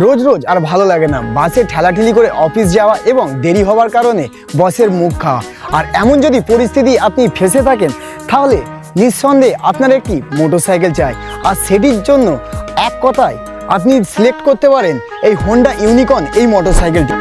রোজ রোজ আর ভালো লাগে না বাসে ঠেলাঠেলি করে অফিস যাওয়া এবং দেরি হওয়ার কারণে বসের মুখ খাওয়া। আর এমন যদি পরিস্থিতি আপনি ফেসে থাকেন তাহলে নিঃসন্দেহে আপনার একটি মোটরসাইকেল চাই। আর সেটির জন্য এক কথায় আপনি সিলেক্ট করতে পারেন এই হোন্ডা ইউনিকর্ন এই মোটরসাইকেলটি।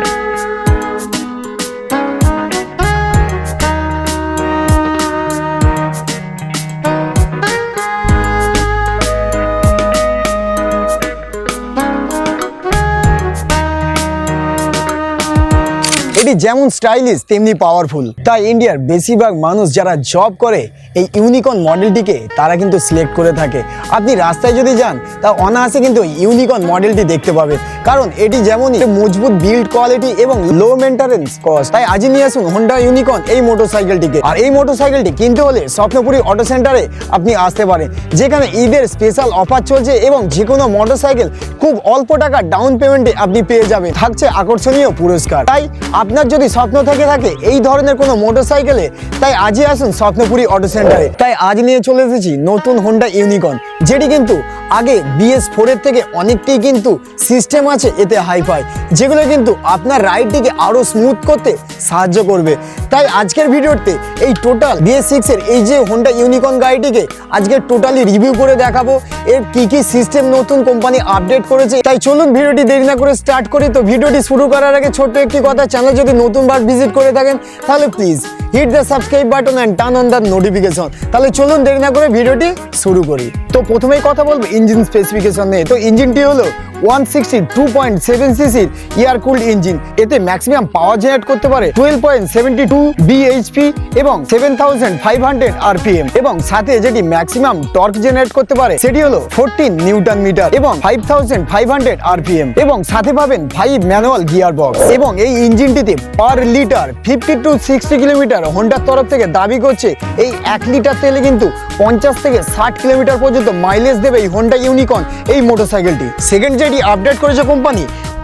এটি যেমন স্টাইলিশ তেমনি পাওয়ারফুল, তাই ইন্ডিয়ার বেশিরভাগ মানুষ যারা জব করে এই ইউনিকর্ন মডেলটিকে তারা কিন্তু সিলেক্ট করে থাকে। আপনি রাস্তায় যদি যান তা অনায়াসে কিন্তু ইউনিকর্ন মডেলটি দেখতে পাবেন, কারণ এটি যেমনই মজবুত বিল্ড কোয়ালিটি এবং লো মেইনটেনেন্স কস্ট। তাই আজই নিয়ে আসুন হোন্ডা ইউনিকর্ন এই মোটরসাইকেলটিকে। আর এই মোটরসাইকেলটি কিনতে হলে স্বপ্নপুরী অটো সেন্টারে আপনি আসতে পারেন, যেখানে ঈদের স্পেশাল অফার চলছে এবং যে কোনো মোটরসাইকেল খুব অল্প টাকা ডাউন পেমেন্টে আপনি পেয়ে যাবেন, থাকছে আকর্ষণীয় পুরস্কার। তাই আপনার যদি স্বপ্ন থেকে থাকে এই ধরনের কোনো মোটরসাইকেলে, তাই আজই আসুন স্বপ্নপুরী অটো সেন্টারে। তাই আজ নিয়ে চলে এসেছি নতুন হোন্ডা ইউনিকর্ন, যেটি কিন্তু আগে BS4 এর থেকে অনেকটাই কিন্তু সিস্টেম আছে এতে হাইফাই, যেগুলো কিন্তু আপনার রাইডটিকে আরো স্মুথ করতে সাহায্য করবে। তাই আজকের ভিডিওতে এই টোটাল BS6 এর এই যে হোন্ডা ইউনিকর্ন গাড়িটিকে আজকে টোটালি রিভিউ করে দেখাবো, এর কি কি সিস্টেম নতুন কোম্পানি আপডেট করেছে। তাই চলুন ভিডিওটি দেরি না করে স্টার্ট করি। তো ভিডিওটি শুরু করার আগে ছোট্ট একটি কথা, চ্যানেল যদি নতুনবার ভিজিট করে থাকেন তাহলে please hit the subscribe button and turn on the notification. তাহলে চলুন দেরি না করে ভিডিওটি শুরু করি। তো প্রথমেই কথা বলবো ইঞ্জিন স্পেসিফিকেশন নিয়ে। তো ইঞ্জিনটি হলো 162.7 সিসির এয়ার কুলড ইঞ্জিন। এতে ম্যাক্সিমাম পাওয়ার জেনারেট করতে পারে 12.72 bhp এবং 7500 rpm, এবং সাথে যেটি ম্যাক্সিমাম টর্ক জেনারেট করতে পারে সেটি হলো 14 নিউটন মিটার এবং 5500 rpm, এবং সাথে পাবেন 5 ম্যানুয়াল গিয়ার বক্স। এবং এই ইঞ্জিনটিতে পার লিটার 50 to 60 কিলোমিটার হোন্ডার তরফ থেকে দাবি করছে এই 1 লিটার তেলে কিন্তু 50 থেকে 60 কিলোমিটার পর্যন্ত মাইলেজ দেবে এই হোন্ডা ইউনিকর্ন এই মোটরসাইকেলটি। সেকেন্ড যেটি আপডেট করেছে কোম্পানি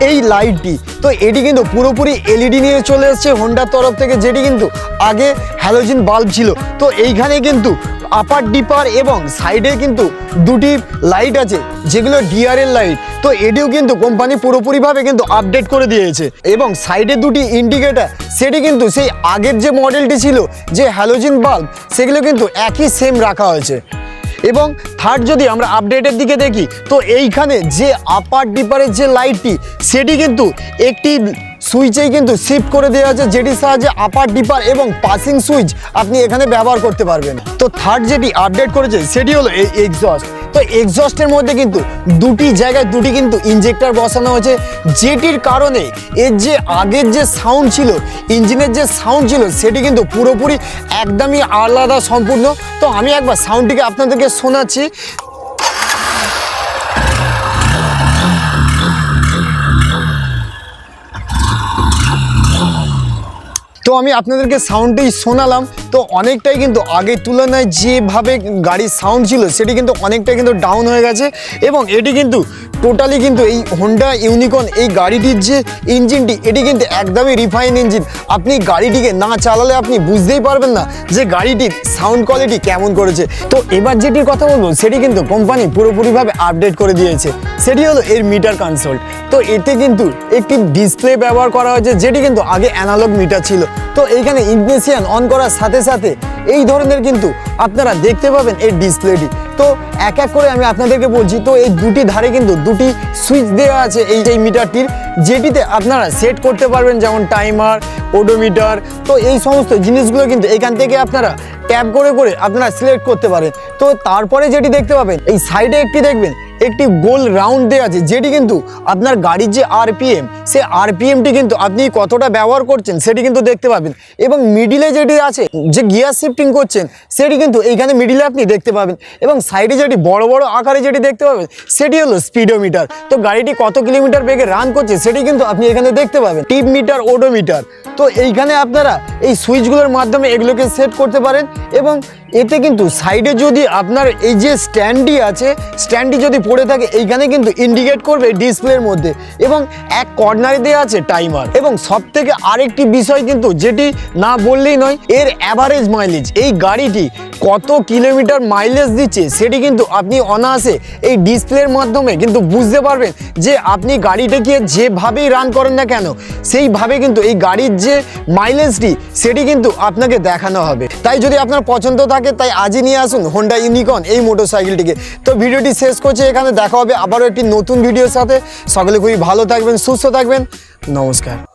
এই লাইটটি, তো এটি কিন্তু পুরোপুরি LED নিয়ে চলে এসেছে হোন্ডার তরফ থেকে, যেটি কিন্তু আগে হ্যালোজেন বাল্ব ছিল। তো এইখানে কিন্তু আপার ডিপার এবং সাইডে কিন্তু দুটি লাইট আছে যেগুলো DRL লাইট। তো এটিও কিন্তু কোম্পানি পুরোপুরিভাবে কিন্তু আপডেট করে দিয়েছে, এবং সাইডে দুটি ইন্ডিকেটার সেটি কিন্তু সেই আগের যে মডেলটি ছিল যে হ্যালোজেন বাল্ব, সেগুলো কিন্তু একই সেম রাখা হয়েছে। এবং থার্ড যদি আমরা আপডেটের দিকে দেখি, তো এইখানে যে আপার ডিপারের যে লাইটটি সেটি কিন্তু একটি সুইচেই কিন্তু শিফট করে দেওয়া আছে, যেটির সাহায্যে আপার ডিপার এবং পাসিং সুইচ আপনি এখানে ব্যবহার করতে পারবেন। তো থার্ড যেটি আপডেট করেছে সেটি হলো এই এক্সস্ট। তো এক্সস্টের মধ্যে কিন্তু দুটি জায়গায় দুটি কিন্তু ইনজেক্টর বসানো হয়েছে, যেটির কারণে এর যে আগের যে সাউন্ড ছিল, ইঞ্জিনের যে সাউন্ড ছিল, সেটি কিন্তু পুরোপুরি একদমই আলাদা সম্পূর্ণ। তো আমি একবার সাউন্ডটিকে আপনাদেরকে শোনাচ্ছি। তো আমি আপনাদেরকে সাউন্ডটি শোনালাম, তো অনেকটাই কিন্তু আগের তুলনায় যেভাবে গাড়ির সাউন্ড ছিল সেটি কিন্তু অনেকটাই কিন্তু ডাউন হয়ে গেছে। এবং এটি কিন্তু টোটালি কিন্তু এই হোন্ডা ইউনিকর্ন এই গাড়িটির যে ইঞ্জিনটি, এটি কিন্তু একদমই রিফাইন ইঞ্জিন। আপনি গাড়িটিকে না চালালে আপনি বুঝতেই পারবেন না যে গাড়িটির সাউন্ড কোয়ালিটি কেমন করেছে। তো এবার যেটির কথা বলবো সেটি কিন্তু কোম্পানি পুরোপুরিভাবে আপডেট করে দিয়েছে, সেটি হলো এর মিটার কনসোল। তো এতে কিন্তু একটি ডিসপ্লে ব্যবহার করা হয়েছে, যেটি কিন্তু আগে অ্যানালগ মিটার ছিল। তো এইখানে ইগনিশন অন করার সাথে সাথে এই ধরনের কিন্তু আপনারা দেখতে পাবেন এই ডিসপ্লেটি। তো এক এক করে আমি আপনাদেরকে বলছি। তো এই দুটি ধারে কিন্তু দুটি সুইচ দেওয়া আছে এই মিটারটির, যেটিতে আপনারা সেট করতে পারবেন, যেমন টাইমার, ওডোমিটার। তো এই সমস্ত জিনিসগুলো কিন্তু এখান থেকে আপনারা ট্যাপ করে করে আপনারা সিলেক্ট করতে পারেন। তো তারপরে যেটি দেখতে পাবেন এই সাইডে একটি দেখবেন একটি গোল রাউন্ড দেওয়া আছে, যেটি কিন্তু আপনার গাড়ির যে RPM, সে RPMটি কিন্তু আপনি কতটা ব্যবহার করছেন সেটি কিন্তু দেখতে পাবেন। এবং মিডিলে যেটি আছে যে গিয়ার শিফটিং করছেন সেটি কিন্তু এইখানে মিডিলে আপনি দেখতে পাবেন। এবং সাইডে যেটি বড় বড় আকারে যেটি দেখতে পাবেন সেটি হলো স্পিডোমিটার। তো গাড়িটি কত কিলোমিটার বেগে রান করছে সেটি কিন্তু আপনি এখানে দেখতে পাবেন। টিপ মিটার, ওডোমিটার। তো এইখানে আপনারা এই সুইচগুলোর মাধ্যমে এগুলোকে সেট করতে পারেন। এবং এতে কিন্তু সাইডে যদি আপনার এই যে স্ট্যান্ডটি আছে, স্ট্যান্ডটি যদি পড়ে থাকে এইখানে কিন্তু ইন্ডিকেট করবে ডিসপ্লের মধ্যে, এবং এক কর্নারে দেওয়া আছে টাইমার। এবং সব থেকে আরেকটি বিষয় কিন্তু যেটি না বললেই নয়, এর অ্যাভারেজ মাইলেজ, এই গাড়িটি কত কিলোমিটার মাইলেজ দিচ্ছে সেটি কিন্তু আপনি অনায়াসে এই ডিসপ্লের মাধ্যমে কিন্তু বুঝতে পারবেন, যে আপনি গাড়িটাকে যেভাবেই রান করেন না কেন সেইভাবে কিন্তু এই গাড়ির যে মাইলেজটি সেটি কিন্তু আপনাকে দেখানো হবে। তাই যদি আপনার পছন্দ থাকে তাই আজই নিয়ে আসুন হোন্ডা ইউনিকর্ন এই মোটরসাইকেলটিকে। তো ভিডিওটি শেষ করছে এখানে, দেখা হবে আবারও একটি নতুন ভিডিওর সাথে। সকলে খুবই ভালো থাকবেন, সুস্থ থাকবেন, নমস্কার।